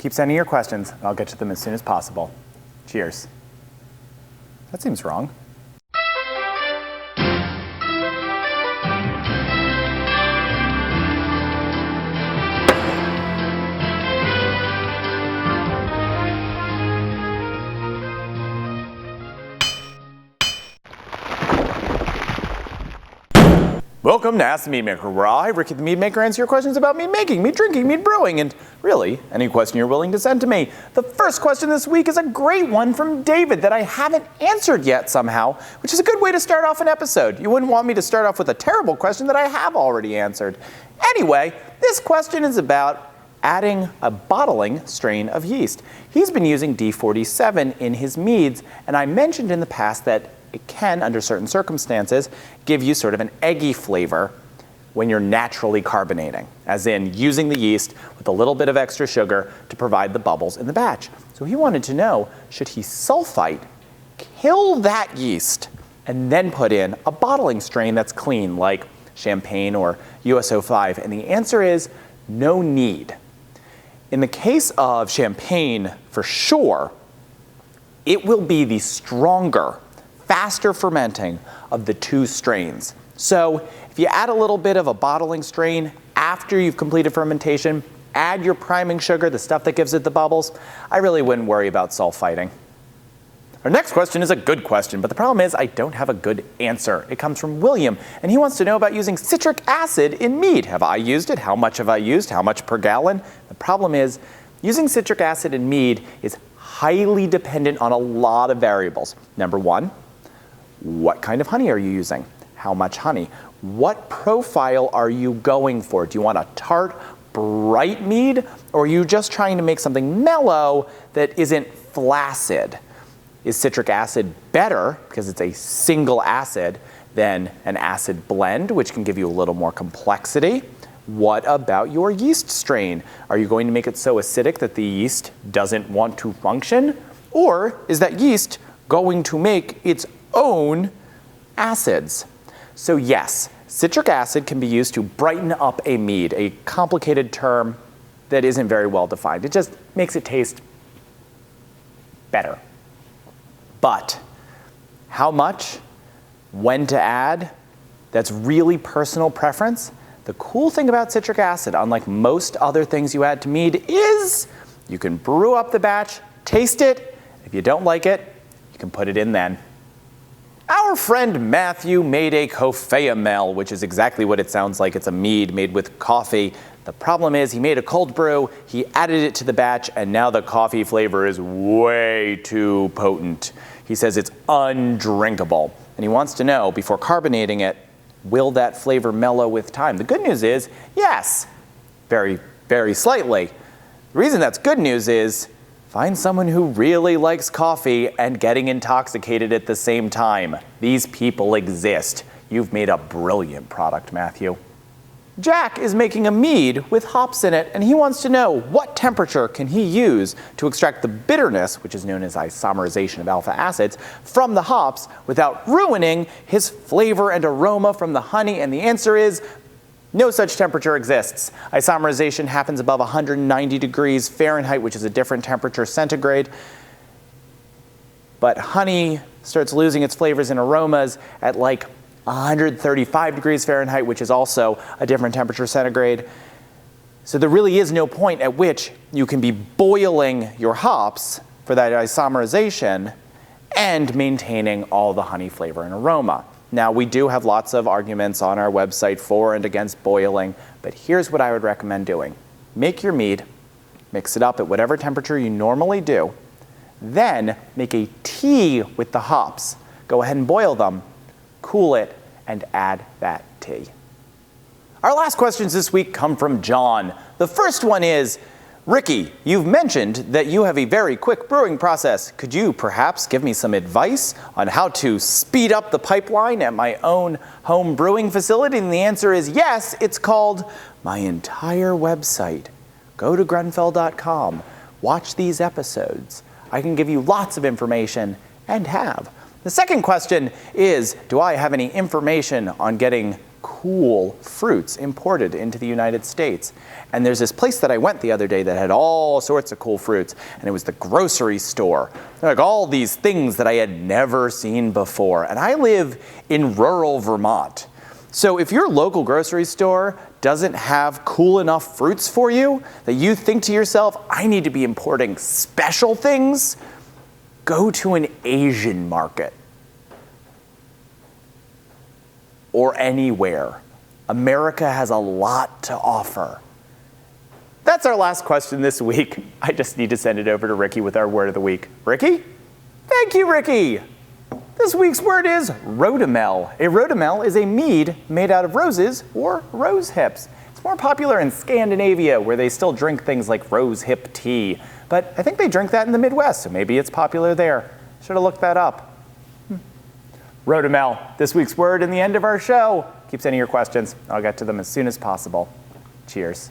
Keep sending your questions, and I'll get to them as soon as possible. Cheers. That seems wrong. Welcome to Ask the Meadmaker, where I, Ricky the Meadmaker, answer your questions about mead making, mead drinking, mead brewing, and really, any question you're willing to send to me. The first question this week is a great one from David that I haven't answered yet somehow, which is a good way to start off an episode. You wouldn't want me to start off with a terrible question that I have already answered. Anyway, this question is about adding a bottling strain of yeast. He's been using D47 in his meads, and I mentioned in the past that it can, under certain circumstances, give you sort of an eggy flavor when you're naturally carbonating, as in using the yeast with a little bit of extra sugar to provide the bubbles in the batch. So he wanted to know, should he sulfite, kill that yeast, and then put in a bottling strain that's clean, like champagne or US-05? And the answer is no need. In the case of champagne, for sure, it will be the stronger, faster fermenting of the two strains. So if you add a little bit of a bottling strain after you've completed fermentation, add your priming sugar, the stuff that gives it the bubbles, I really wouldn't worry about sulfiting. Our next question is a good question, but the problem is I don't have a good answer. It comes from William, and he wants to know about using citric acid in mead. Have I used it? How much have I used? How much per gallon? The problem is using citric acid in mead is highly dependent on a lot of variables. Number one, what kind of honey are you using? How much honey? What profile are you going for? Do you want a tart, bright mead, or are you just trying to make something mellow that isn't flaccid? Is citric acid better, because it's a single acid, than an acid blend, which can give you a little more complexity? What about your yeast strain? Are you going to make it so acidic that the yeast doesn't want to function? Or is that yeast going to make its own acids? So yes, citric acid can be used to brighten up a mead, a complicated term that isn't very well defined. It just makes it taste better. But how much, when to add, that's really personal preference. The cool thing about citric acid, unlike most other things you add to mead, is you can brew up the batch, taste it. If you don't like it, you can put it in then. Our friend Matthew made a coffeamel, which is exactly what it sounds like. It's a mead made with coffee. The problem is he made a cold brew, he added it to the batch, and now the coffee flavor is way too potent. He says it's undrinkable. And he wants to know, before carbonating it, will that flavor mellow with time? The good news is, yes, very, very slightly. The reason that's good news is, find someone who really likes coffee and getting intoxicated at the same time. These people exist. You've made a brilliant product, Matthew. Jack is making a mead with hops in it, and he wants to know what temperature can he use to extract the bitterness, which is known as isomerization of alpha acids, from the hops without ruining his flavor and aroma from the honey, and the answer is no such temperature exists. Isomerization happens above 190 degrees Fahrenheit, which is a different temperature centigrade. But honey starts losing its flavors and aromas at like 135 degrees Fahrenheit, which is also a different temperature centigrade. So there really is no point at which you can be boiling your hops for that isomerization and maintaining all the honey flavor and aroma. Now, we do have lots of arguments on our website for and against boiling, but here's what I would recommend doing. Make your mead, mix it up at whatever temperature you normally do, then make a tea with the hops. Go ahead and boil them, cool it, and add that tea. Our last questions this week come from John. The first one is, Ricky, you've mentioned that you have a very quick brewing process. Could you perhaps give me some advice on how to speed up the pipeline at my own home brewing facility? And the answer is yes. It's called my entire website. Go to grenfell.com. Watch these episodes. I can give you lots of information, and have. The second question is, do I have any information on getting cool fruits imported into the United States. And there's this place that I went the other day that had all sorts of cool fruits, and it was the grocery store. Like all these things that I had never seen before. And I live in rural Vermont. So if your local grocery store doesn't have cool enough fruits for you that you think to yourself, I need to be importing special things, go to an Asian market. Or anywhere. America has a lot to offer. That's our last question this week. I just need to send it over to Ricky with our word of the week. Ricky? Thank you, Ricky. This week's word is rhodomel. A rhodomel is a mead made out of roses or rose hips. It's more popular in Scandinavia, where they still drink things like rose hip tea. But I think they drink that in the Midwest, so maybe it's popular there. Should have looked that up. Rhodomel, this week's word and the end of our show. Keep sending your questions. I'll get to them as soon as possible. Cheers.